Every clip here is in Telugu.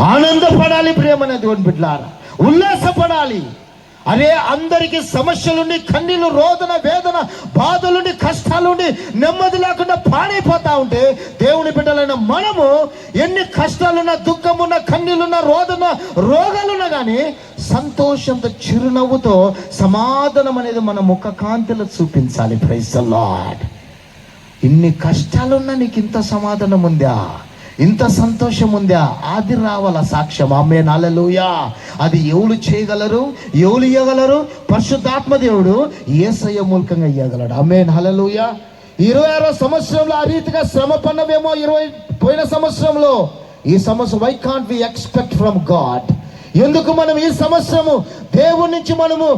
ఆనందపడాలి ప్రియమైన దేవుని బిడ్డలారా, ఉల్లాసపడాలి. అరే అందరికీ సమస్యలుండి, కన్నీళ్ళు, రోదన, వేదన, బాధలుండి, కష్టాలుండి, నెమ్మది లేకుండా పాడైపోతా ఉంటే దేవుని బిడ్డలైన మనము ఎన్ని కష్టాలున్నా, దుఃఖమున్నా, కన్నీళ్ళున్నా, రోదన, రోగాలున్నా కానీ సంతోషంతో, చిరునవ్వుతో సమాధానం అనేది మన ముఖ కాంతిలో చూపించాలి. Praise the Lord. ఇన్ని కష్టాలున్నా నీకు ఇంత సమాధానం ఉందా, ఇంత సంతోషం ఉందా, అది రావాల సాక్ష్యం. ఆమేన్, హల్లెలూయా. అది ఎవరు చేయగలరు, ఎవరు ఇవ్వగలరు? పరిశుద్ధాత్మ దేవుడు యేసయ్య మూలకంగా ఇవ్వగలడు. ఆమేన్, హల్లెలూయా. 26వ సంవత్సరంలో ఆ రీతిగా శ్రమ పడినవేమో పోయిన సంవత్సరంలో. ఈ సంవత్సరం why can't we expect from God? ఎందుకు మనం ఈ సంవత్సరము దేవుడి నుంచి మనము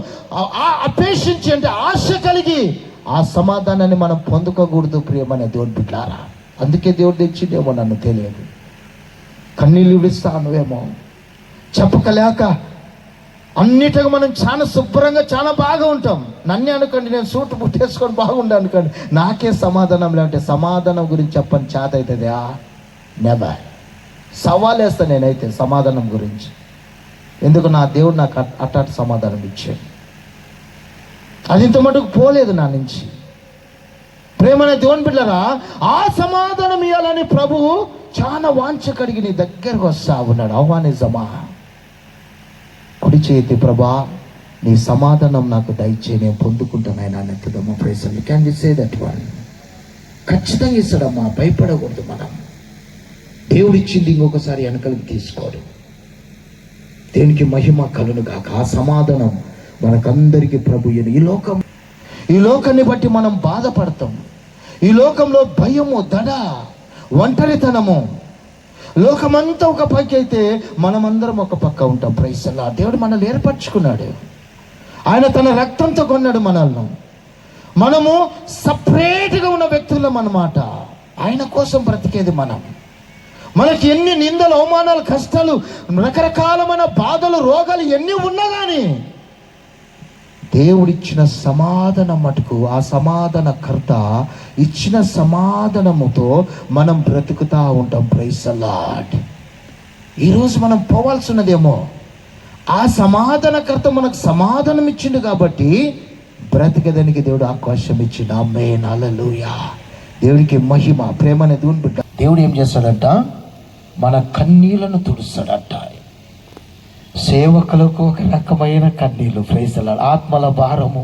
అపేక్షించి, అంటే ఆశ కలిగి ఆ సమాధానాన్ని మనం పొందుకోకూడదు ప్రియమైన దేవుని బిడ్డలారా? అందుకే దేవుడు తెచ్చిండేమో నన్ను తెలియదు. కన్నీళ్ళు విడుస్తానువేమో చెప్పకలేక. అన్నిటిగా మనం చాలా శుభ్రంగా, చాలా బాగా ఉంటాం. నన్నే అనుకోండి, నేను సూట్ పుట్టేసుకొని బాగుండే అనుకోండి, నాకే సమాధానం లేదంటే సమాధానం గురించి చెప్పని చేత అవుతుందా? నెవర్. సవాల్ వేస్తా నేనైతే సమాధానం గురించి. ఎందుకు? నా దేవుడు నాకు అట్టాటి సమాధానం ఇచ్చాడు. అది ఇంత మటుకు పోలేదు నా నుంచి. ప్రేమనే దేవుని బిడ్డలారా, ఆ సమాధానం ఇవ్వాలని ప్రభువు చాలా వాంఛ కలిగి నీ దగ్గరకు వస్తా ఉన్నాడు. ఆహ్వానిజమా? కుడి చేతి ప్రభా నీ సమాధానం నాకు దయచేయి, నేను పొందుకుంటానైనా నెత్తదమ్మా. Praise the lord. Can we say that one? ఖచ్చితంగా ఇస్తాడమ్మా, భయపడకూడదు మనం. దేవుడు ఇచ్చింది ఇంకొకసారి వెనకలికి తీసుకోడు. దేవునికి మహిమ కలును గాక. ఆ సమాధానం మనకందరికీ ప్రభు. ఈ లోకాన్ని బట్టి మనం బాధపడతాం. ఈ లోకంలో భయము, దడ, ఒంటరితనము, లోకమంతా ఒక పక్క అయితే మనమందరం ఒక పక్క ఉంటాం. Praise the Lord. దేవుడు మనల్ని ఏర్పరచుకున్నాడు. ఆయన తన రక్తంతో కొన్నాడు మనల్ని. మనము సపరేట్గా ఉన్న వ్యక్తులం అన్నమాట. ఆయన కోసం బ్రతికేది మనం. మనకి ఎన్ని నిందలు, అవమానాలు, కష్టాలు, రకరకాలమైన బాధలు, రోగాలు ఎన్ని ఉన్నా కానీ దేవుడిచ్చిన సమాధానం మటుకు, ఆ సమాధానకర్త ఇచ్చిన సమాధానముతో మనం బ్రతుకుతా ఉంటాం. Praise the Lord. ఈరోజు మనం పోవాల్సినదేమో ఆ సమాధానకర్త మనకు సమాధానం ఇచ్చిండు కాబట్టి బ్రతికేదానికి దేవుడు అవకాశం ఇచ్చిండు. ఆమేన్, హల్లెలూయా. దేవునికి మహిమ. ప్రేమనే దేవుని బిడ్డ. దేవుడు ఏం చేస్తాడంట? మన కన్నీళ్లను తుడుస్తాడంట. సేవకులకు ఒక రకమైన కన్నీళ్ళు. Praise the Lord. ఆత్మల భారము,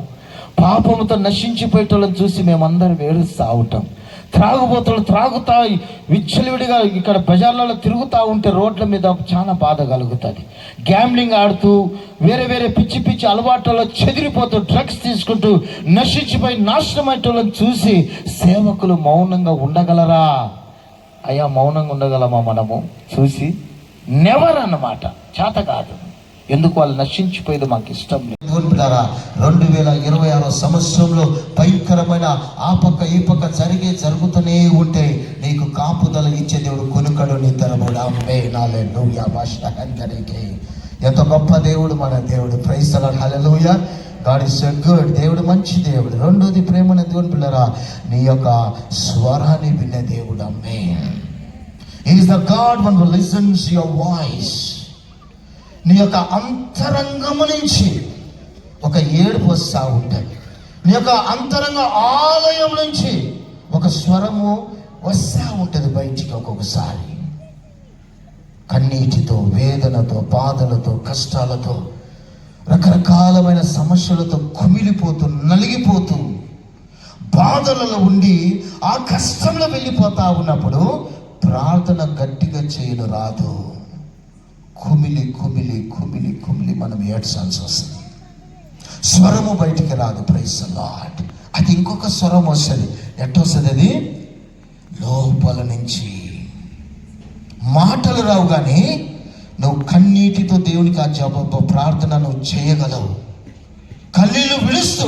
పాపముతో నశించిపోయేటోళ్ళని చూసి మేమందరం ఏడుస్తూ ఉంటాం. త్రాగుబోతులు త్రాగుతా విచ్చలవిడిగా ఇక్కడ బజార్లలో తిరుగుతూ ఉంటే రోడ్ల మీద చాలా బాధ కలుగుతుంది. గ్యాంబ్లింగ్ ఆడుతూ వేరే వేరే పిచ్చి పిచ్చి అలవాట్లలో చెదిరిపోతూ డ్రగ్స్ తీసుకుంటూ నశించిపోయి నాశనం అయ్యేటోళ్ళని చూసి సేవకులు మౌనంగా ఉండగలరా? అయ్యా, మౌనంగా ఉండగలమా మనము చూసి? నెవర్ అన్నమాట. చేత కాదు. ఎందుకు? వాళ్ళు నశించిపోయేది మాకు ఇష్టం లేదు. 2026 సంవత్సరంలో భయంకరమైన ఆ పక్క ఈ పక్క జరుగుతూనే ఉంటే నీకు కాపుదల ఇచ్చే దేవుడు కొనుకడు నీ తరముడు. ఎంత గొప్ప దేవుడు మన దేవుడు. Praise the Lord. Hallelujah. God is so good. దేవుడు మంచి దేవుడు. రెండోది ప్రేమన దేవుని పిల్లరా, నీ యొక్క స్వరాన్ని వినే దేవుడు. ఆమేన్. He is the God one who listens to your voice. నీ యొక్క అంతరంగము నుంచి ఒక ఏడుపు వస్తూ ఉంటుంది. నీ యొక్క అంతరంగ ఆలయం నుంచి ఒక స్వరము వస్తూ ఉంటుంది బయటికి. ఒక్కొక్కసారి కన్నీటితో, వేదనతో, బాధలతో, కష్టాలతో, రకరకాలమైన సమస్యలతో కుమిలిపోతూ, నలిగిపోతూ, బాధలలో ఉండి ఆ కష్టంలో వెళ్ళిపోతా ఉన్నప్పుడు ప్రార్థన గట్టిగా చేయను రాదు. కుమిలి కుమిలి కుమిలి కుమిలి మనం ఏడ్చాల్సి వస్తుంది. స్వరము బయటికి రాదు. Praise the Lord. అది ఇంకొక స్వరం వస్తుంది. ఎట్టొస్తుంది? అది లోపల నుంచి. మాటలు రావు కానీ నువ్వు కన్నీటితో దేవునికి ఆ జవాబు ప్రార్థన నువ్వు చేయగలవు. కన్నీళ్ళు విడుస్తూ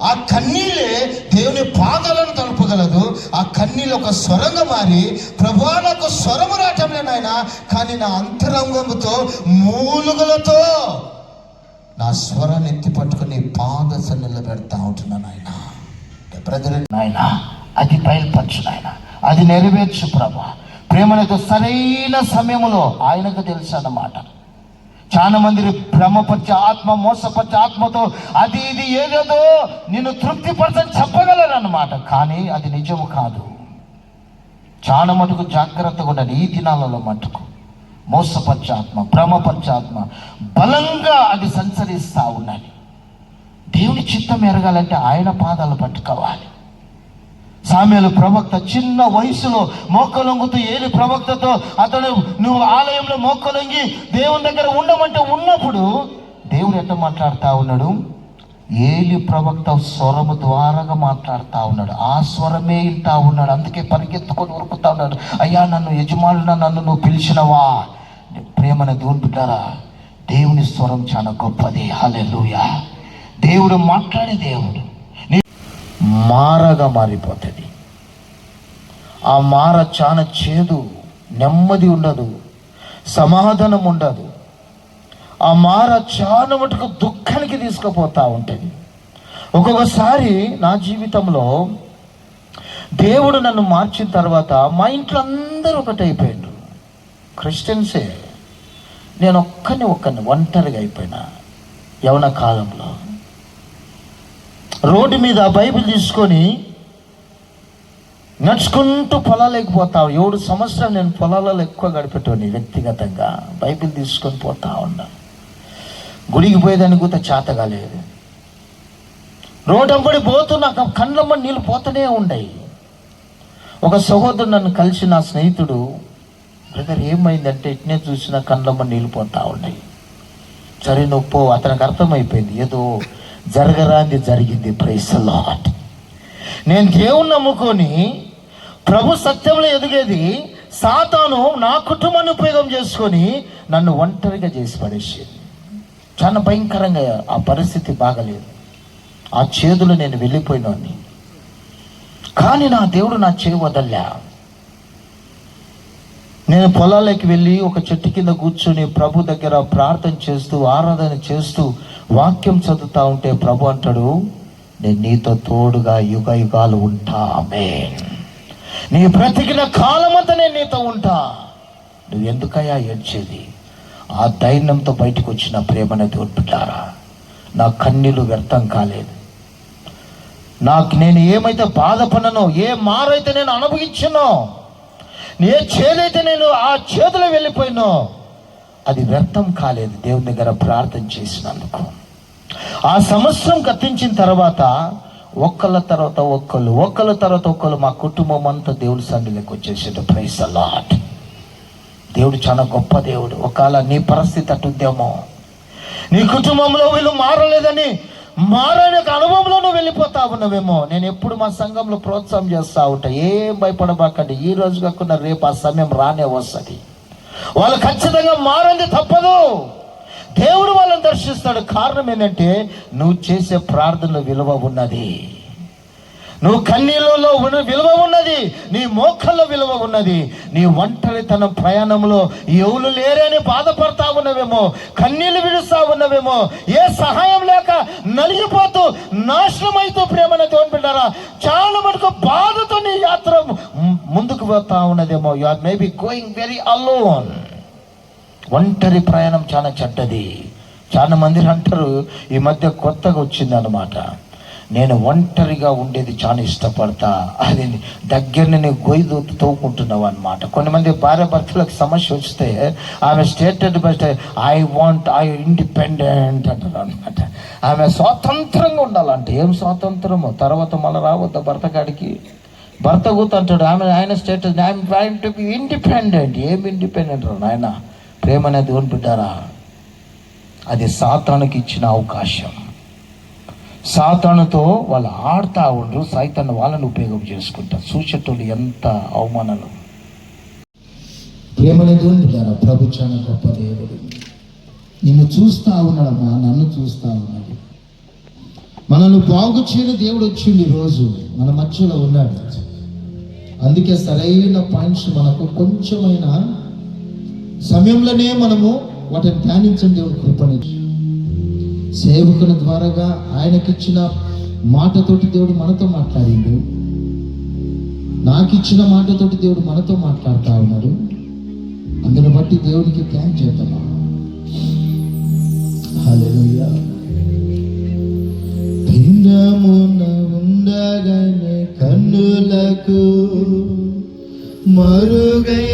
ఆ కన్నీళ్ళే దేవుని పాదాలను తలుపగలదు. ఆ కన్నీళ్ళు ఒక స్వరంగా మారి, ప్రభువా నాకు స్వరము రావటం లేదు నాయన, కానీ నా అంతరంగముతో మూలుగులతో నా స్వరాన్ని ఎత్తి పట్టుకుని పాద సన్నిధిలో పెడతా ఉంటున్నాను నాయన. బ్రదర్, నాయన అది బయలుపరచు నాయన, అది నెరవేర్చు ప్రభా. ప్రేమనతో సరైన సమయంలో ఆయనకు తెలుసు అన్నమాట. చాలా మంది భ్రమపరిచే ఆత్మ, మోసపరిచే ఆత్మతో అది ఇది ఏదేదో నిన్ను తృప్తిపరచని చెప్పగలరు అన్నమాట. కానీ అది నిజము కాదు. చాలా మటుకు జాగ్రత్తగా ఉండాలి. ఈ దినాలలో మటుకు మోసపరిచే ఆత్మ, భ్రమపరిచే ఆత్మ బలంగా అది సంచరిస్తూ ఉండాలి. దేవుని చిత్తం ఎరగాలంటే ఆయన పాదాలు పట్టుకోవాలి. సామ్యుయేలు ప్రవక్త చిన్న వయసులో మోకలొంగుతూ ఏలి ప్రవక్తతో అతడు నువ్వు ఆలయంలో మోకలొంగి దేవుని దగ్గర ఉండమంటే ఉన్నప్పుడు దేవుడు ఎట్లా మాట్లాడుతూ ఉన్నాడు? ఏలి ప్రవక్త స్వరము ద్వారాగా మాట్లాడుతూ ఉన్నాడు. ఆ స్వరమే వింటా ఉన్నాడు. అందుకే పరిగెత్తుకొని ఉరుకుతా ఉన్నాడు. అయ్యా, నన్ను యజమానున నన్ను నువ్వు పిలిచినవా? ప్రేమను దేవుని బిడ్డారా, దేవుని స్వరం చాలా గొప్పది. హల్లెలూయా. దేవుడు మాట్లాడే దేవుడు మారగా మారిపోతుంది. ఆ మార చాలా చేదు, నెమ్మది ఉండదు, సమాధానం ఉండదు. ఆ మార చాలా మటుకు దుఃఖానికి తీసుకుపోతూ ఉంటుంది. ఒక్కొక్కసారి నా జీవితంలో దేవుడు నన్ను మార్చిన తర్వాత మా ఇంట్లో అందరూ ఒకటైపోయారు. క్రిస్టియన్సే. నేను ఒక్కని ఒంటరిగా అయిపోయినా. యవన కాలంలో రోడ్డు మీద బైబిల్ తీసుకొని నడుచుకుంటూ పొలాలకు పోతా. 7 సంవత్సరాలు నేను పొలాలలో ఎక్కువ గడిపెట్టాను. వ్యక్తిగతంగా బైబిల్ తీసుకొని పోతా ఉన్నా. గుడికి పోయేదానికి కూడా చేత కాలేదు. రోడ్డు అంబడి పోతూ నాకు కళ్ళమ్మ నీళ్ళు పోతూనే ఉన్నాయి. ఒక సహోదరుడు నన్ను కలిసి, నా స్నేహితుడు, బ్రదర్ ఏమైందంటే ఇట్నే చూసిన కళ్ళమ్మ నీళ్ళు పోతా ఉన్నాయి. సరే నువ్వు పో. అతనికి అర్థమైపోయింది ఏదో జరగరాంది జరిగింది. Praise the Lord. నేను దేవుణ్ణి నమ్ముకొని ప్రభు సత్యంలో ఎదిగేది, సాతాను నా కుటుంబాన్ని ఉపయోగం చేసుకొని నన్ను ఒంటరిగా చేసి పడేసేది. చాలా భయంకరంగా ఆ పరిస్థితి బాగలేదు. ఆ చేదులు నేను వెళ్ళిపోయినాన్ని. కానీ నా దేవుడు నా చేయి వదల్లా. నేను పొలాలకి వెళ్ళి ఒక చెట్టు కింద కూర్చొని ప్రభు దగ్గర ప్రార్థన చేస్తూ, ఆరాధన చేస్తూ, వాక్యం చదువుతా ఉంటే ప్రభు అంటాడు, నేను నీతో తోడుగా యుగ యుగాలు ఉంటా. ఆమేన్. నీ బ్రతికిన కాలమంతా నేను నీతో ఉంటా. నువ్వు ఎందుకయ్యా ఏడ్చేది? ఆ ధైర్యంతో బయటకు వచ్చిన ప్రేమను తోడ్పుతారా. నా కన్నీళ్ళు వ్యర్థం కాలేదు. నేను ఏమైతే బాధపడనో, ఏ మారైతే నేను అనుభవించానో, ఏ చేదైతే నేను ఆ చేతులో వెళ్ళిపోయినో అది వ్యర్థం కాలేదు. దేవుని దగ్గర ప్రార్థన చేసినందుకు. ఆ సంవత్సరం గతించిన తర్వాత ఒక్కళ్ళ తర్వాత ఒక్కళ్ళు మా కుటుంబం అంతా దేవుడి సన్నిధిలోకి వచ్చేసాడు. Praise the Lord. దేవుడు చాలా గొప్ప దేవుడు. ఒకవేళ నీ పరిస్థితి అటుందేమో, నీ కుటుంబంలో వీళ్ళు మారలేదని మారనే అనుభవంలో నువ్వు వెళ్ళిపోతా ఉన్నావేమో. నేను ఎప్పుడు మా సంఘంలో ప్రోత్సాహం చేస్తూ ఉంటా, ఏం భయపడబాకండి. ఈ రోజు కాకుండా రేపు ఆ సమయం రానే వస్తుంది. వాళ్ళు ఖచ్చితంగా మారంది తప్పదు. దేవుడు వాళ్ళని దర్శిస్తాడు. కారణం ఏంటంటే నువ్వు చేసే ప్రార్థనలో విలువ ఉన్నది, నువ్వు కన్నీళ్ళలో విలువ ఉన్నది, నీ మోక్షంలో విలువ ఉన్నది. నీ ఒంటరితనం ప్రయాణంలో ఎవరు లేరని బాధపడతా ఉన్నవేమో, కన్నీళ్ళు విడుస్తా ఉన్నవేమో, ఏ సహాయం లేక నలిగిపోతూ నాశనమైతూ ప్రేమను దేవుని బిడ్డారా, చాలా మటుకు బాధతో నీ యాత్ర ముందుకు పోతా ఉన్నదేమో. You or maybe going very alone. ఒంటరి ప్రయాణం చాలా చెడ్డది. చాలా మంది అంటారు, ఈ మధ్య కొత్తగా వచ్చింది అన్నమాట, నేను ఒంటరిగా ఉండేది చాలా ఇష్టపడతా. అది దగ్గరనే నేను గొయ్యి తోకుంటున్నావు అనమాట. కొంతమంది భార్య భర్తలకు సమస్య వస్తే ఆమె స్టేటెడ్ బట్ ఐ ఇండిపెండెంట్ అంటారు అనమాట. ఆమె స్వాతంత్రంగా ఉండాలంటే ఏం స్వాతంత్రమో, తర్వాత మళ్ళీ రావద్దా భర్త కాడికి. భర్త కూత అంటాడు ఆయన status I'm trying to be independent. ఏం ఇండిపెండెంట్ రా నాయన. ప్రేమ అనేది కొనిపెట్టారా, అది సాతానుకి ఇచ్చిన అవకాశం. సాతానుతో వాళ్ళు ఆడుతూ ఉండరు, సైతాన్ని వాళ్ళని ఉపయోగం చేసుకుంటారు. చూసేటోళ్ళు ఎంత అవమానాలు. ప్రేమనేది ఉంటారా. ప్రభు చాలా గొప్ప దేవుడు. నిన్ను చూస్తా ఉన్నాడమ్మా, నన్ను చూస్తా ఉన్నాడు. మనల్ని బాగు చేయని దేవుడు వచ్చింది ఈరోజు మన మధ్యలో ఉన్నాడు. అందుకే సరైన పాయింట్స్ మనకు కొంచెమైన సమయంలోనే మనము వాటిని ధ్యానించండి. దేవుడు కృపణించి సేవకుల ద్వారాగా ఆయనకిచ్చిన మాటతోటి దేవుడు మనతో మాట్లాడిండు. నాకు ఇచ్చిన మాటతోటి దేవుడు మనతో మాట్లాడుతూ ఉన్నాడు. అందుని బట్టి దేవునికి థ్యాంక్ చేద్దామా. హల్లెలూయా. భిన్నమున ఉండగానే కన్నులకు మరుగై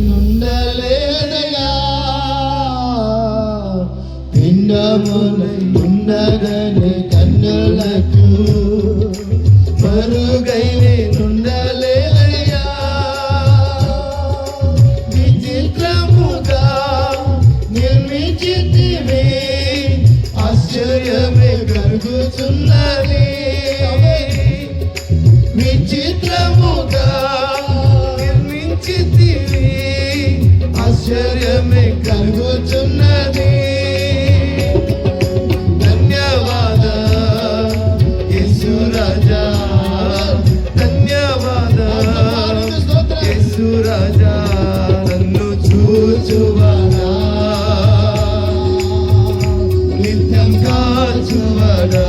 నుండలేదయా. భిన్నమున ఉండగానే కన్నులకు మరుగై నుండలేదయా. విచిత్రముగా నిర్మించితివి, ఆశ్చర్యమే కలుగుతున్నది. విచిత్రముగా నిర్మించితివి, ఆశ్చర్యమే కలుగుతున్నది. ధన్యవాద యేసు రాజా, ధన్యవాద యేసు రాజా, నన్ను చూచువాడా, నిత్యం కాచువాడా,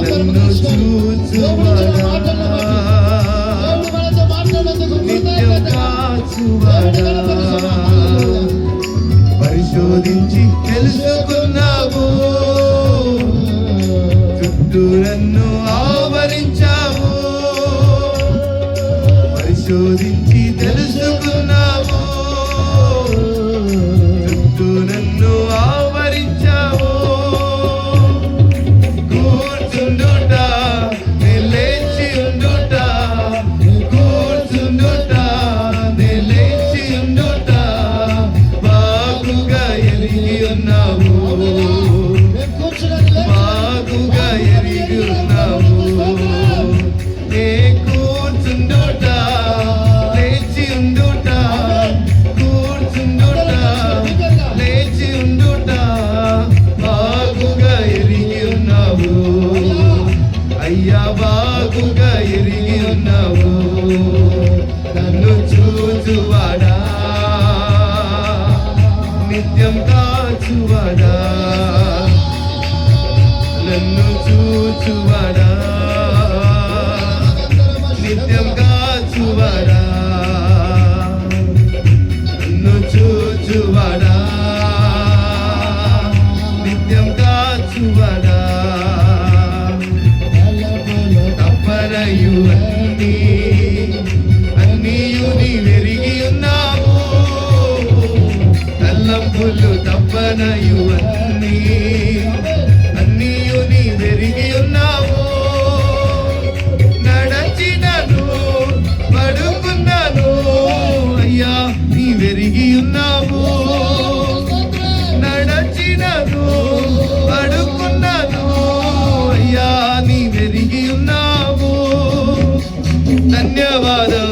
నన్ను చూచువాడా, నిత్యం కాచువాడా. పరిశోధించి తెలుసుకున్నావు, చుట్టూ నన్ను ఆవరించావు. పరిశోధించి తెలుసుకున్నావు, చుట్టూ నన్ను ఆవరించావు. కూర్చుండుట నిలేచి ఉండుట, కూర్చుండుట నిలేచి ఉండుట, బాగుగా ఎరిగి ఉన్నావు, బాగుగా ఎరిగి ఉన్నావు. ఏ కూర్చుండుట లేచి ఉండుట, కూర్చుండుట లేచి ఉండుట, బాగుగా ఎరిగి ఉన్నావు అయ్యా, బాగుగా ఎరిగి ఉన్నావు. నన్ను చూచువాడా, నిత్యం కాచువాడా, నన్ను చూచువాడా, నిత్యం కాచువాడా, నన్ను చూచువాడా, నిత్యం కాచువాడా. తప్పనయు అన్నీయు నీవెరిగి ఉన్నావు, తలంపులు తప్పనయు అన్నీయు నీవెరిగి ఉన్నావు. నడచినను పడుకున్నాను అయ్యా, నీవెరిగి ఉన్నావు. నడచినను పడుకున్నాను అయ్యా, నీవెరిగి ఉన్నావు. ధన్యవాదం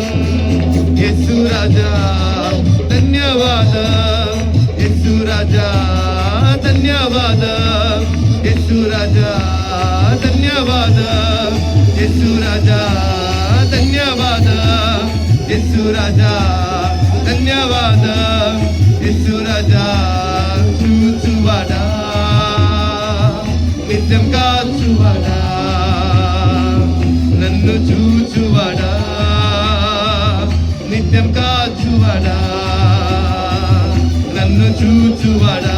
యేసు రాజా, ధన్యవాదం యేసు రాజా, ధన్యవాదం యేసు రాజా, ధన్యవాదం యేసు రాజా, ధన్యవాదం యేసు రాజా, ధన్యవాదం యేసు రాజా. చూచువాడా, నిత్యం కాచువాడా, నన్ను చూచువాడా, నిత్యం కాచువాడా, నన్ను చూచువాడా,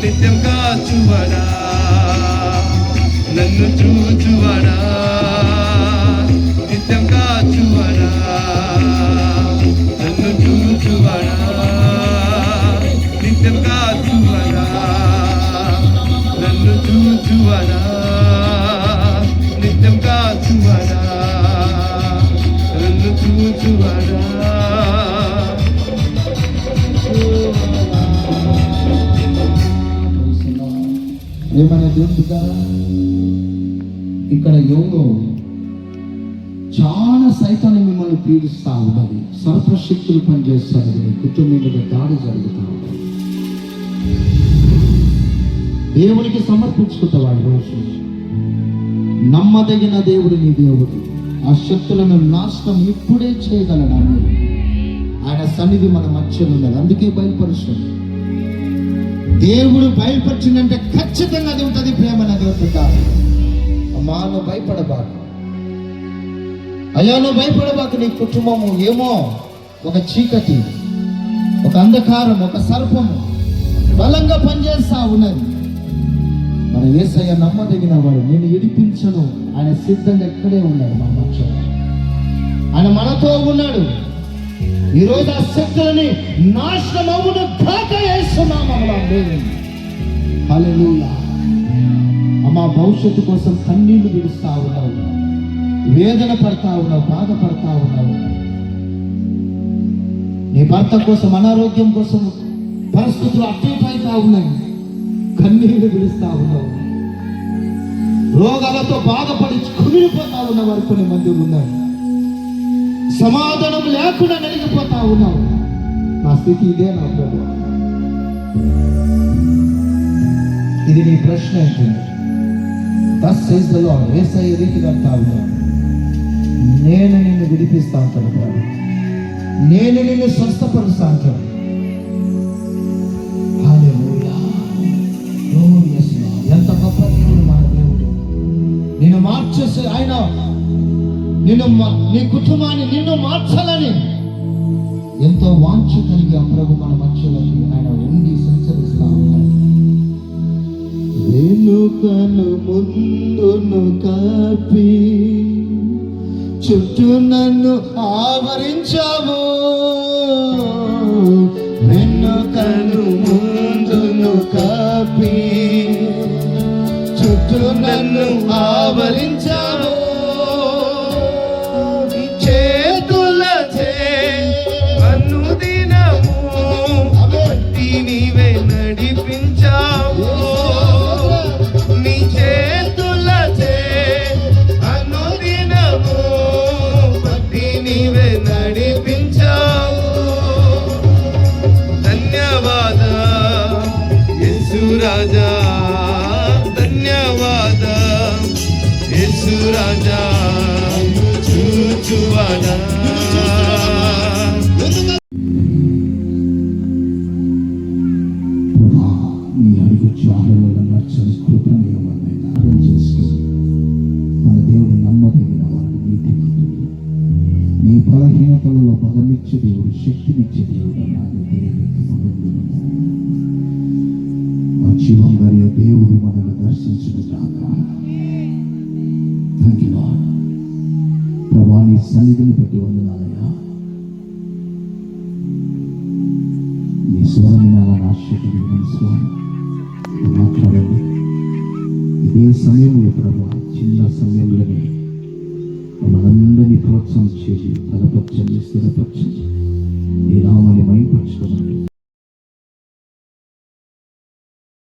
నిత్యం కాచువాడా, నన్ను చూచువాడా, నిత్యం కాచువాడా, నన్ను చూచువాడా, నిత్యం కాచువాడా, నన్ను చూచువాడా, నిత్యం కాచువాడా, నన్ను చూచువాడా. ఏమైనా చూపుతారా? ఇక్కడ యోగం చాలా సైతాన్ని మిమ్మల్ని పీడిస్తూ ఉన్నది, సర్పశక్తులు పనిచేస్తారు, మీ కుటుంబం మీద దాడి జరుగుతూ ఉంటుంది. దేవునికి సమర్పించుకుంటావా ఈరోజు? నమ్మదగిన దేవుడు నీ దేవుడు. ఆ శక్తులను నాశనం ఇప్పుడే చేయగలడని ఆయన సన్నిధి మన మధ్యలో ఉన్నది. అందుకే బయలుపరుస్తుంది. దేవుడు బయలుపరిచిందంటే ఖచ్చితంగా అది ఉంటుంది. ప్రేమ అనేది ఉంటుంది. అమ్మా నువ్వు భయపడబాకు, అయ్యా నువ్వు భయపడబాకు. నీ కుటుంబము ఏమో ఒక చీకటి, ఒక అంధకారం, ఒక సర్పము బలంగా పనిచేస్తా ఉన్నది. మన యేసయ్య నమ్మదగిన వాడు, నేను విడిపించను. ఆయన సిద్ధంగా ఎక్కడే ఉన్నాడు మన మధ్యలో, ఆయన మనతో ఉన్నాడు. ఈరోజు ఆ శక్తులని నాశనం అవును కాక యేసునామములో ఆమేన్. హల్లెలూయా. అమ్మా భవిష్యత్తు కోసం కన్నీళ్లు విడుస్తా ఉన్నావు, వేదన పడతా ఉన్నావు, బాధపడతా ఉన్నావు. నీ భర్త కోసం, అనారోగ్యం కోసం పరిస్థితులు అడ్డుపైతా ఉన్నాయి, కన్నీళ్లు విడుస్తా ఉన్నావు. రోగాలతో బాధపడి కుమిలిపోతా ఉన్న వారు కొన్ని మంది ఉన్నారు. సమాధానం లేకుండా నలిగిపోతా ఉన్నావు. నా స్థితి ఇదే నా ప్రభు. ఇది నీ ప్రశ్న అవుతుంది. దస్ సేస్ ద లార్డ్. యేసయ్య రీతిగా అంటా ఉన్నాడు, నేను నిన్ను విడిపిస్తా అంటాడు ప్రభు, నేను నిన్ను స్వస్థపరుస్తా అంటాడు. హల్లెలూయా. Glorious lord. ఎంత గొప్ప దేవుడు మన దేవుడు. నిన్ను మార్చేసి ఆయన నీ కుటుంబాన్ని నిన్ను మార్చాలని ఎంతో వాంఛ కలిగి ఆ ప్రభు మన మధ్యలోకి ఆయన ఉండి సంచరిస్తా ఉన్నాడు. వెనుకను ముందును కాపి చుట్టూ నన్ను ఆవరించావు, వెనుకను ముందును కాపి చుట్టూ నన్ను ఆవరించావు. రాజా ధన్యవాద యేసు రాజా చూచువాడా. నీ అడుగు చాలలో నచ్చని కృపణీయమైన అర్థం చేసుకుని మన దేవుడు నమ్మదగిన వాడు, నీతిమంతుడు. నీ బలహీనతలలో బలమిచ్చే దేవుడు, శక్తినిచ్చే దేవుడు అన్నాడు. దేవునికి మనందును జీవం మరియు దేవుడు మనల్ని దర్శించుగాక. Thank you lord. ప్రభువా నీ సన్నిధిని బట్టి వందనాలయ్యా. నీ స్వరం నాలని ఆశ్చర్యమైన స్వరం మాట్లాడండి. ఇదే సమయంలో ప్రభువా, చిన్న సమయంలోనే మనందరినీ ప్రోత్సహించేది, బలపరచండి, స్థిరపరచండి.